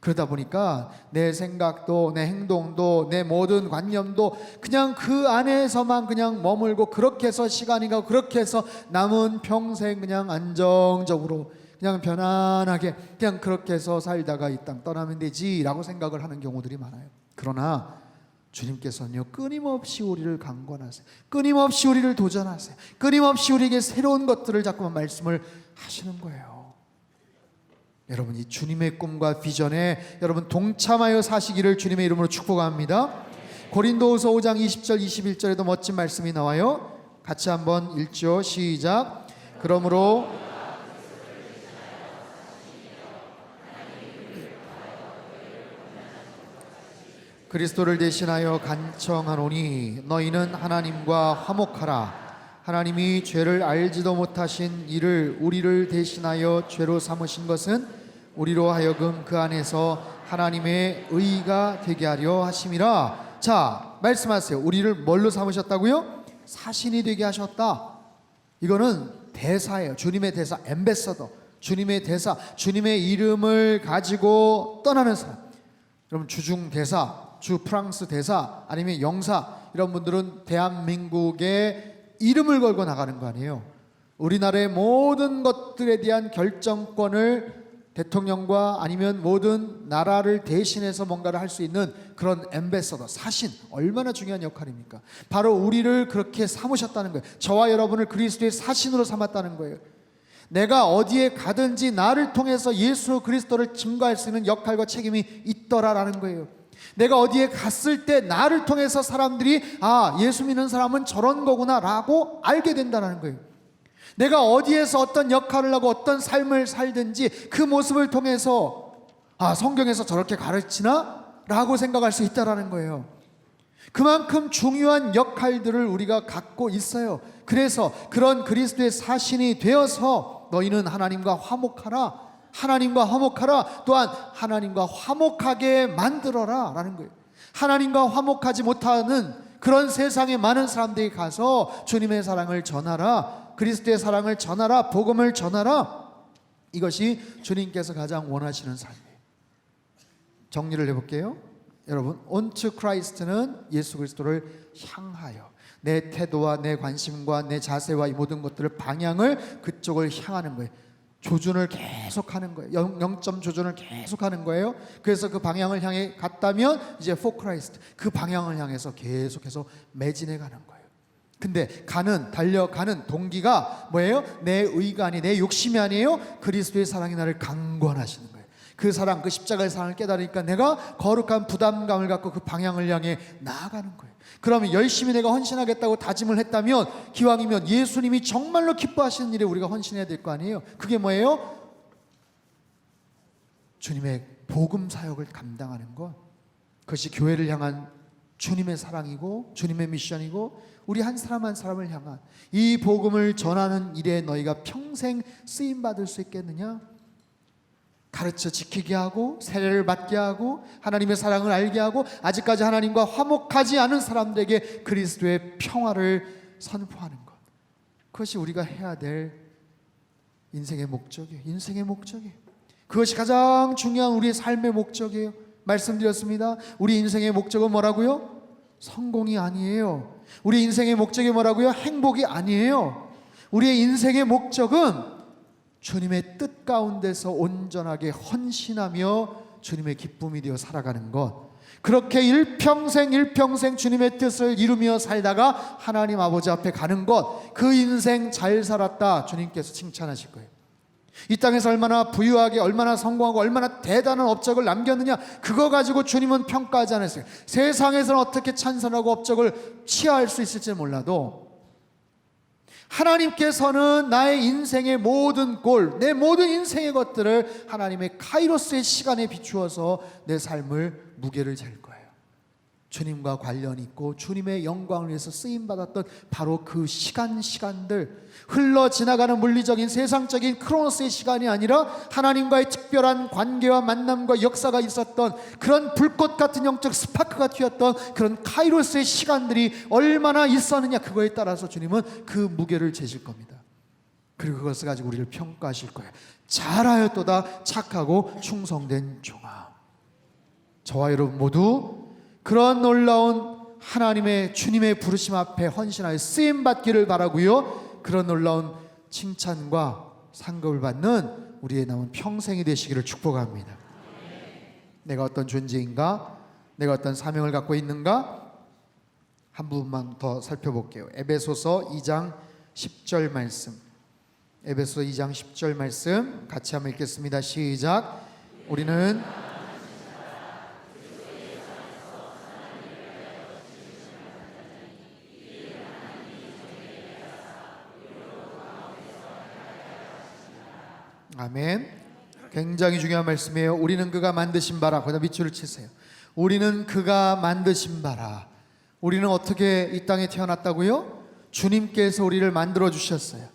Speaker 1: 그러다 보니까 내 생각도 내 행동도 내 모든 관념도 그냥 그 안에서만 그냥 머물고, 그렇게 해서 시간이 가고, 그렇게 해서 남은 평생 그냥 안정적으로 그냥 편안하게 그냥 그렇게 해서 살다가 이 땅 떠나면 되지라고 생각을 하는 경우들이 많아요. 그러나 주님께서는요, 끊임없이 우리를 강권하세요. 끊임없이 우리를 도전하세요. 끊임없이 우리에게 새로운 것들을 자꾸만 말씀을 하시는 거예요. 여러분, 이 주님의 꿈과 비전에 여러분 동참하여 사시기를 주님의 이름으로 축복합니다. 고린도후서 5장 20절 21절에도 멋진 말씀이 나와요. 같이 한번 읽죠. 시작. 그러므로 그리스도를 대신하여 간청하노니 너희는 하나님과 화목하라. 하나님이 죄를 알지도 못하신 이를 우리를 대신하여 죄로 삼으신 것은 우리로 하여금 그 안에서 하나님의 의가 되게 하려 하심이라. 자, 말씀하세요. 우리를 뭘로 삼으셨다고요? 사신이 되게 하셨다. 이거는 대사예요. 주님의 대사, 엠베서더. 주님의 대사, 주님의 이름을 가지고 떠나는 사람. 여러분, 주중 대사, 주 프랑스 대사, 아니면 영사, 이런 분들은 대한민국의 이름을 걸고 나가는 거 아니에요. 우리나라의 모든 것들에 대한 결정권을 대통령과 아니면 모든 나라를 대신해서 뭔가를 할 수 있는 그런 엠베서더, 사신, 얼마나 중요한 역할입니까? 바로 우리를 그렇게 삼으셨다는 거예요. 저와 여러분을 그리스도의 사신으로 삼았다는 거예요. 내가 어디에 가든지 나를 통해서 예수 그리스도를 증거할 수 있는 역할과 책임이 있더라라는 거예요. 내가 어디에 갔을 때 나를 통해서 사람들이 예수 믿는 사람은 저런 거구나 라고 알게 된다는 거예요. 내가 어디에서 어떤 역할을 하고 어떤 삶을 살든지 그 모습을 통해서 성경에서 저렇게 가르치나? 라고 생각할 수 있다는 거예요. 그만큼 중요한 역할들을 우리가 갖고 있어요. 그래서 그런 그리스도의 사신이 되어서 너희는 하나님과 화목하라. 하나님과 화목하라. 또한 하나님과 화목하게 만들어라 라는 거예요. 하나님과 화목하지 못하는 그런 세상에 많은 사람들이 가서 주님의 사랑을 전하라. 그리스도의 사랑을 전하라. 복음을 전하라. 이것이 주님께서 가장 원하시는 삶이에요. 정리를 해볼게요. 여러분, onto Christ는 예수 그리스도를 향하여 내 태도와 내 관심과 내 자세와 이 모든 것들을 방향을 그쪽을 향하는 거예요. 조준을 계속하는 거예요. 0점 조준을 계속하는 거예요. 그래서 그 방향을 향해 갔다면 이제 for Christ, 그 방향을 향해서 계속해서 매진해 가는 거예요. 근데 달려가는 동기가 뭐예요? 내 의가 아니, 내 욕심이 아니에요. 그리스도의 사랑이 나를 강권하시는 거예요. 그 사랑, 그 십자가의 사랑을 깨달으니까 내가 거룩한 부담감을 갖고 그 방향을 향해 나아가는 거예요. 그러면 열심히 내가 헌신하겠다고 다짐을 했다면, 기왕이면 예수님이 정말로 기뻐하시는 일에 우리가 헌신해야 될 거 아니에요. 그게 뭐예요? 주님의 복음 사역을 감당하는 것, 그것이 교회를 향한 주님의 사랑이고 주님의 미션이고 우리 한 사람 한 사람을 향한 이 복음을 전하는 일에 너희가 평생 쓰임받을 수 있겠느냐? 가르쳐 지키게 하고 세례를 받게 하고 하나님의 사랑을 알게 하고 아직까지 하나님과 화목하지 않은 사람들에게 그리스도의 평화를 선포하는 것, 그것이 우리가 해야 될 인생의 목적이에요. 인생의 목적이에요. 그것이 가장 중요한 우리의 삶의 목적이에요. 말씀드렸습니다. 우리 인생의 목적은 뭐라고요? 성공이 아니에요. 우리 인생의 목적이 뭐라고요? 행복이 아니에요. 우리의 인생의 목적은 주님의 뜻 가운데서 온전하게 헌신하며 주님의 기쁨이 되어 살아가는 것, 그렇게 일평생 주님의 뜻을 이루며 살다가 하나님 아버지 앞에 가는 것, 그 인생 잘 살았다 주님께서 칭찬하실 거예요. 이 땅에서 얼마나 부유하게 얼마나 성공하고 얼마나 대단한 업적을 남겼느냐, 그거 가지고 주님은 평가하지 않으세요. 세상에서는 어떻게 찬선하고 업적을 취할 수 있을지 몰라도 하나님께서는 나의 인생의 모든 골, 내 모든 인생의 것들을 하나님의 카이로스의 시간에 비추어서 내 삶을 무게를 잴 거예요. 주님과 관련이 있고 주님의 영광을 위해서 쓰임받았던 바로 그 시간들, 흘러 지나가는 물리적인 세상적인 크로노스의 시간이 아니라 하나님과의 특별한 관계와 만남과 역사가 있었던 그런 불꽃 같은 영적 스파크가 튀었던 그런 카이로스의 시간들이 얼마나 있었느냐, 그거에 따라서 주님은 그 무게를 재실 겁니다. 그리고 그것을 가지고 우리를 평가하실 거예요. 잘하였도다 착하고 충성된 종아. 저와 여러분 모두 그런 놀라운 하나님의 주님의 부르심 앞에 헌신하여 쓰임받기를 바라고요. 그런 놀라운 칭찬과 상급을 받는 우리의 남은 평생이 되시기를 축복합니다. 내가 어떤 존재인가? 내가 어떤 사명을 갖고 있는가? 한 부분만 더 살펴볼게요. 에베소서 2장 10절 말씀, 에베소서 2장 10절 말씀 같이 한번 읽겠습니다. 시작. 우리는 아멘. 굉장히 중요한 말씀이에요. 우리는 그가 만드신 바라. 거기다 밑줄을 치세요. 우리는 그가 만드신 바라. 우리는 어떻게 이 땅에 태어났다고요? 주님께서 우리를 만들어 주셨어요.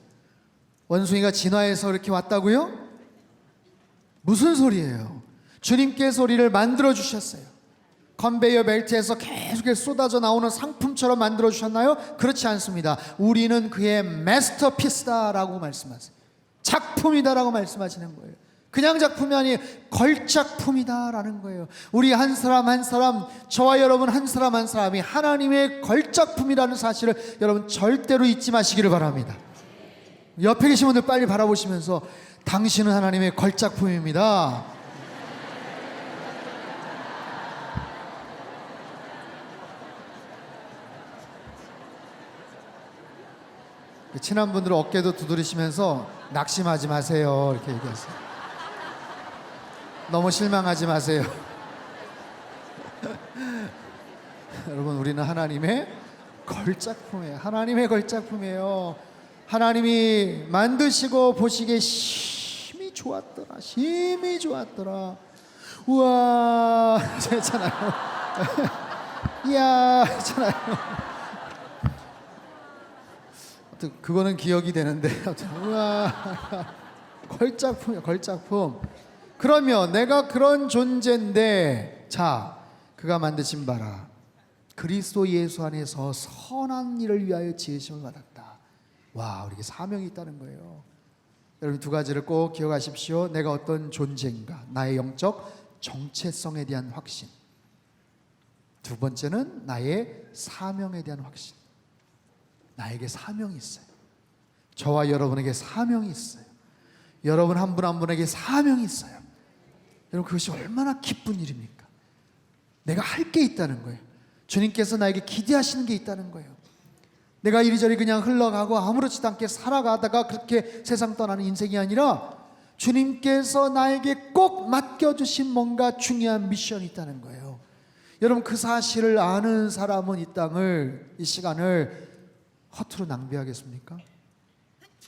Speaker 1: 원숭이가 진화해서 이렇게 왔다고요? 무슨 소리예요? 주님께서 우리를 만들어 주셨어요. 컨베이어 벨트에서 계속해서 쏟아져 나오는 상품처럼 만들어 주셨나요? 그렇지 않습니다. 우리는 그의 마스터피스다라고 말씀하세요. 작품이다라고 말씀하시는 거예요. 그냥 작품이 아니에요. 걸작품이다라는 거예요. 우리 한 사람 한 사람, 저와 여러분 한 사람 한 사람이 하나님의 걸작품이라는 사실을 여러분 절대로 잊지 마시기를 바랍니다. 옆에 계신 분들 빨리 바라보시면서 당신은 하나님의 걸작품입니다. 친한 분들 어깨도 두드리시면서 낙심하지 마세요 이렇게 얘기하세요. 너무 실망하지 마세요. 여러분, 우리는 하나님의 걸작품이에요. 하나님의 걸작품이에요. 하나님이 만드시고 보시기에 힘이 좋았더라. 힘이 좋았더라. 우와 했잖아요. 이야 했잖아요. 그거는 기억이 되는데 우와 걸작품이야, 걸작품. 그러면 내가 그런 존재인데, 자, 그가 만드신 바라 그리스도 예수 안에서 선한 일을 위하여 지으심을 받았다. 와, 우리에게 사명이 있다는 거예요. 여러분, 두 가지를 꼭 기억하십시오. 내가 어떤 존재인가, 나의 영적 정체성에 대한 확신. 두 번째는 나의 사명에 대한 확신. 나에게 사명이 있어요. 저와 여러분에게 사명이 있어요. 여러분 한 분 한 분에게 사명이 있어요. 여러분, 그것이 얼마나 기쁜 일입니까? 내가 할 게 있다는 거예요. 주님께서 나에게 기대하시는 게 있다는 거예요. 내가 이리저리 그냥 흘러가고 아무렇지도 않게 살아가다가 그렇게 세상 떠나는 인생이 아니라 주님께서 나에게 꼭 맡겨주신 뭔가 중요한 미션이 있다는 거예요. 여러분, 그 사실을 아는 사람은 이 땅을, 이 시간을 허투루 낭비하겠습니까?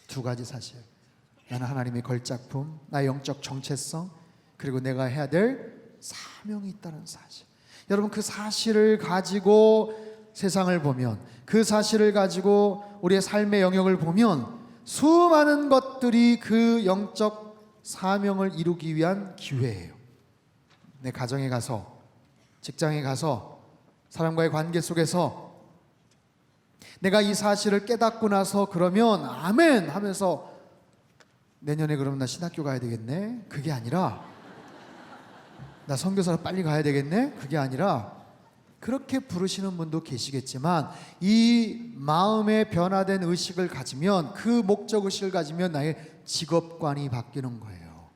Speaker 1: 두 가지 사실. 나는 하나님의 걸작품, 나의 영적 정체성, 그리고 내가 해야 될 사명이 있다는 사실. 여러분, 그 사실을 가지고 세상을 보면, 그 사실을 가지고 우리의 삶의 영역을 보면 수많은 것들이 그 영적 사명을 이루기 위한 기회예요. 내 가정에 가서, 직장에 가서, 사람과의 관계 속에서 내가 이 사실을 깨닫고 나서 그러면 아멘 하면서 내년에 그러면 나 신학교 가야 되겠네? 그게 아니라 나 선교사로 빨리 가야 되겠네? 그게 아니라 그렇게 부르시는 분도 계시겠지만 이 마음의 변화된 의식을 가지면, 그 목적 의식을 가지면 나의 직업관이 바뀌는 거예요.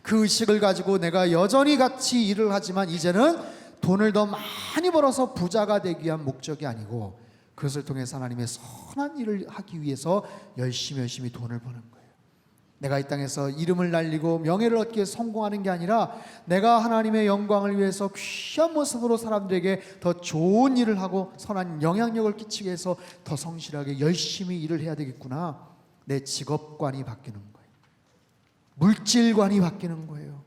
Speaker 1: 그 의식을 가지고 내가 여전히 같이 일을 하지만 이제는 돈을 더 많이 벌어서 부자가 되기 위한 목적이 아니고 그것을 통해서 하나님의 선한 일을 하기 위해서 열심히 돈을 버는 거예요. 내가 이 땅에서 이름을 날리고 명예를 얻기 위해서 성공하는 게 아니라 내가 하나님의 영광을 위해서 귀한 모습으로 사람들에게 더 좋은 일을 하고 선한 영향력을 끼치기 위해서 더 성실하게 열심히 일을 해야 되겠구나. 내 직업관이 바뀌는 거예요. 물질관이 바뀌는 거예요.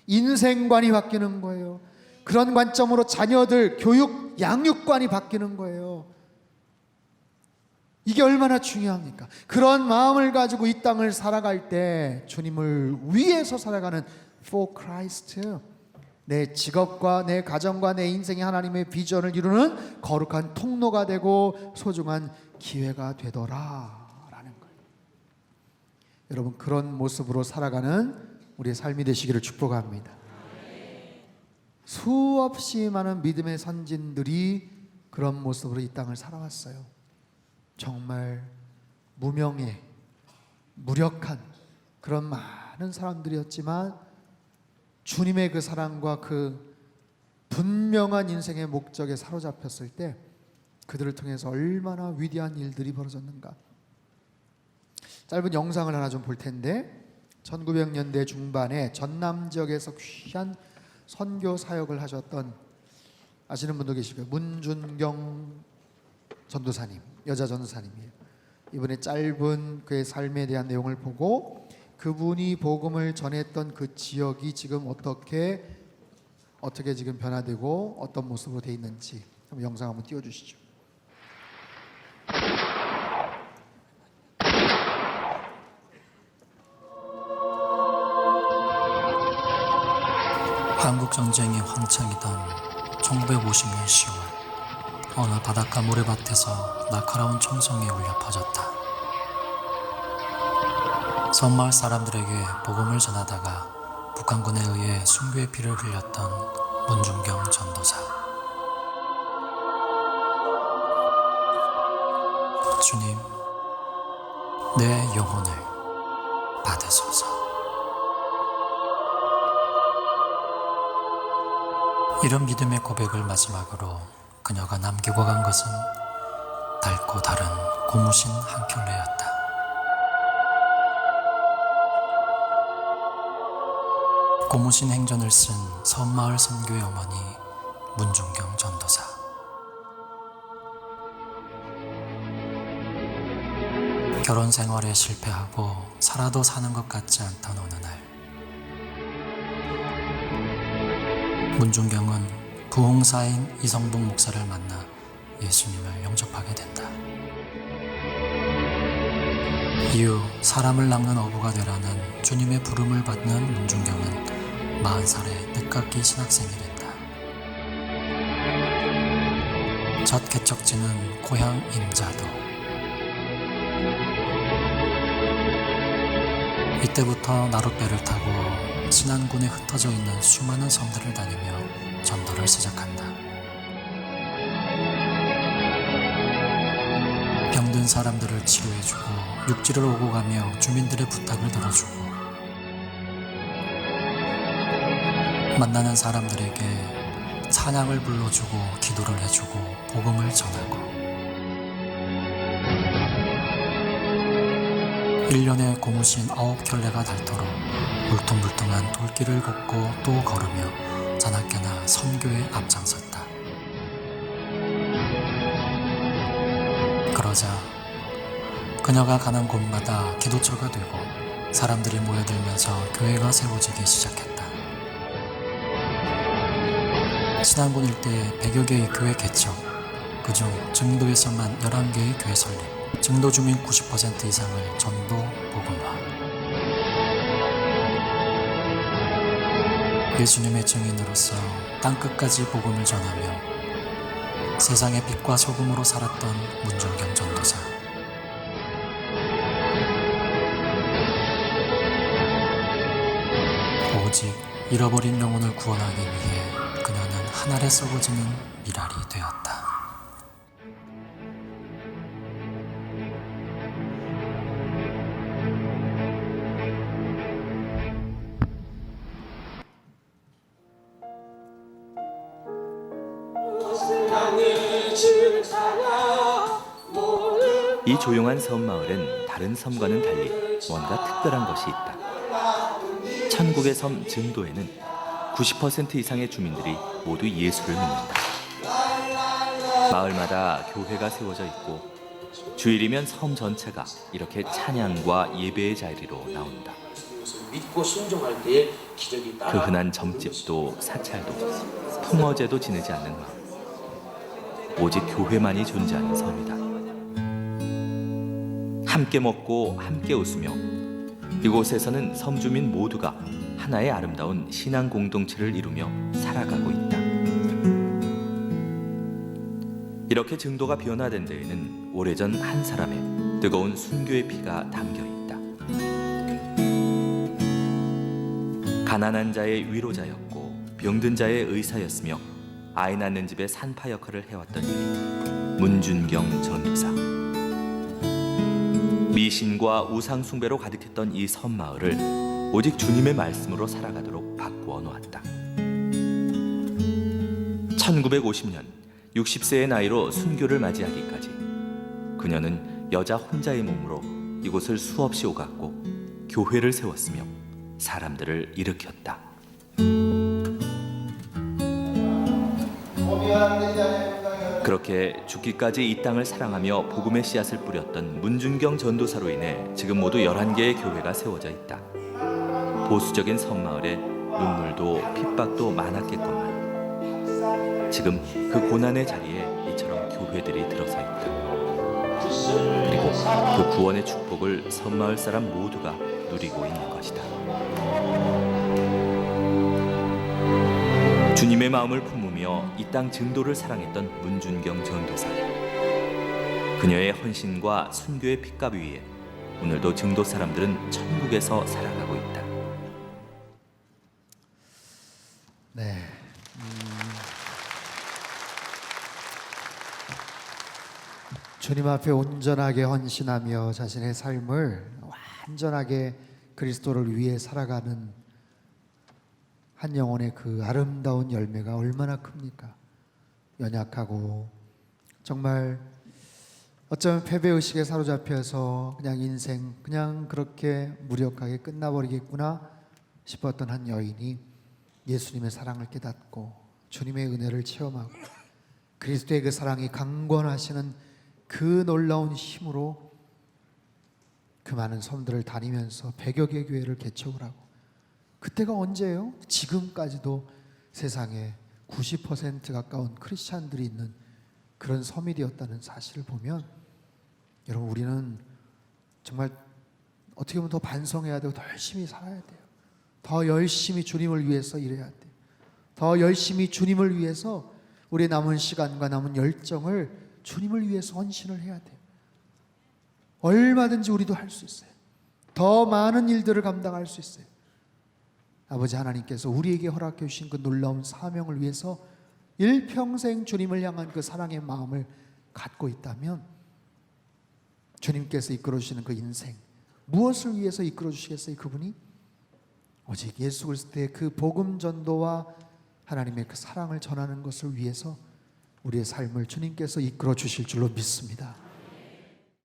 Speaker 1: 인생관이 바뀌는 거예요. 그런 관점으로 자녀들 교육, 양육관이 바뀌는 거예요. 이게 얼마나 중요합니까? 그런 마음을 가지고 이 땅을 살아갈 때 주님을 위해서 살아가는 for Christ, 내 직업과 내 가정과 내 인생이 하나님의 비전을 이루는 거룩한 통로가 되고 소중한 기회가 되더라라는 거예요. 여러분, 그런 모습으로 살아가는 우리의 삶이 되시기를 축복합니다. 수없이 많은 믿음의 선진들이 그런 모습으로 이 땅을 살아왔어요. 정말 무명해, 무력한 그런 많은 사람들이었지만 주님의 그 사랑과 그 분명한 인생의 목적에 사로잡혔을 때 그들을 통해서 얼마나 위대한 일들이 벌어졌는가. 짧은 영상을 하나 좀 볼 텐데, 1900년대 중반에 전남 지역에서 귀한 선교 사역을 하셨던, 아시는 분도 계시고요, 문준경 전도사님, 여자 전도사님이에요. 이번에 짧은 그의 삶에 대한 내용을 보고 그분이 복음을 전했던 그 지역이 지금 어떻게 지금 변화되고 어떤 모습으로 돼 있는지 한번 영상 한번 띄워주시죠.
Speaker 2: 한국 전쟁이 한창이던 1950년 10월, 어느 바닷가 모래밭에서 날카로운 총성이 울려 퍼졌다. 섬마을 사람들에게 복음을 전하다가 북한군에 의해 순교의 피를 흘렸던 문준경 전도사. 주님, 내 영혼을 받으소서. 이런 믿음의 고백을 마지막으로 그녀가 남기고 간 것은 달고 다른 고무신 한 켤레였다. 고무신 행전을 쓴 섬마을 선교의 어머니 문준경 전도사. 결혼 생활에 실패하고 살아도 사는 것 같지 않던 어느 날, 문준경은 부흥사인 이성봉 목사를 만나 예수님을 영접하게 된다. 이후 사람을 낚는 어부가 되라는 주님의 부름을 받는 문준경은 40살에 늦깎이 신학생이 된다. 첫 개척지는 고향 임자도. 이때부터 나룻배를 타고 신안군에 흩어져 있는 수많은 섬들을 다니며 전도를 시작한다. 병든 사람들을 치료해주고 육지를 오고 가며 주민들의 부탁을 들어주고, 만나는 사람들에게 찬양을 불러주고 기도를 해주고 복음을 전하고, 1년에 고무신 9켤레가 닳도록 울퉁불퉁한 돌길을 걷고 또 걸으며 자나깨나 선교에 앞장섰다. 그러자 그녀가 가는 곳마다 기도처가 되고 사람들이 모여들면서 교회가 세워지기 시작했다. 신안군 일대 100여 개의 교회 개척, 그중 증도에서만 11개의 교회 설립, 증도 주민 90% 이상을 전도 복음화. 예수님의 증인으로서 땅끝까지 복음을 전하며 세상의 빛과 소금으로 살았던 문준경 전도사. 오직 잃어버린 영혼을 구원하기 위해 그녀는 하늘에 썩어지는 미랄이 되었다.
Speaker 3: 이 조용한 섬마을엔 다른 섬과는 달리 뭔가 특별한 것이 있다. 천국의 섬 증도에는 90% 이상의 주민들이 모두 예수를 믿는다. 마을마다 교회가 세워져 있고 주일이면 섬 전체가 이렇게 찬양과 예배의 자리로 나온다.
Speaker 4: 믿고 순종할 때에 기적이
Speaker 3: 그 흔한 점집도 사찰도 풍어제도 지내지 않는 마을. 오직 교회만이 존재하는 섬이다. 함께 먹고 함께 웃으며 이곳에서는 섬주민 모두가 하나의 아름다운 신앙 공동체를 이루며 살아가고 있다. 이렇게 증도가 변화된 데에는 오래전 한 사람의 뜨거운 순교의 피가 담겨 있다. 가난한 자의 위로자였고 병든 자의 의사였으며 아이 낳는 집의 산파 역할을 해왔던 이이 문준경 전도사. 미신과 우상 숭배로 가득했던 이 섬마을을 오직 주님의 말씀으로 살아가도록 바꾸어 놓았다. 1950년 60세의 나이로 순교를 맞이하기까지 그녀는 여자 혼자의 몸으로 이곳을 수없이 오갔고 교회를 세웠으며 사람들을 일으켰다. 그렇게 죽기까지 이 땅을 사랑하며 복음의 씨앗을 뿌렸던 문준경 전도사로 인해 지금 모두 11개의 교회가 세워져 있다. 보수적인 섬마을에 눈물도 핍박도 많았겠건만 지금 그 고난의 자리에 이처럼 교회들이 들어서 있다. 그리고 그 구원의 축복을 섬마을 사람 모두가 누리고 있는 것이다. 주님의 마음을 품으며 이 땅 증도를 사랑했던 문준경 전도사. 그녀의 헌신과 순교의 핏값 위에 오늘도 증도 사람들은 천국에서 살아가고 있다.
Speaker 1: 네. 주님 앞에 온전하게 헌신하며 자신의 삶을 완전하게 그리스도를 위해 살아가는 한 영혼의 그 아름다운 열매가 얼마나 큽니까? 연약하고 정말 어쩌면 패배의식에 사로잡혀서 그냥 인생 그냥 그렇게 무력하게 끝나버리겠구나 싶었던 한 여인이 예수님의 사랑을 깨닫고 주님의 은혜를 체험하고 그리스도의 그 사랑이 강권하시는 그 놀라운 힘으로 그 많은 섬들을 다니면서 100여 개 교회를 개척을 하고, 그때가 언제예요? 지금까지도 세상에 90% 가까운 크리스찬들이 있는 그런 섬이 되었다는 사실을 보면, 여러분, 우리는 정말 어떻게 보면 더 반성해야 되고 더 열심히 살아야 돼요. 더 열심히 주님을 위해서 일해야 돼요. 더 열심히 주님을 위해서 우리의 남은 시간과 남은 열정을 주님을 위해서 헌신을 해야 돼요. 얼마든지 우리도 할 수 있어요. 더 많은 일들을 감당할 수 있어요. 아버지 하나님께서 우리에게 허락해 주신 그 놀라운 사명을 위해서 일평생 주님을 향한 그 사랑의 마음을 갖고 있다면, 주님께서 이끌어 주시는 그 인생, 무엇을 위해서 이끌어 주시겠어요? 그분이 오직 예수 그리스도의 그 복음 전도와 하나님의 그 사랑을 전하는 것을 위해서 우리의 삶을 주님께서 이끌어 주실 줄로 믿습니다.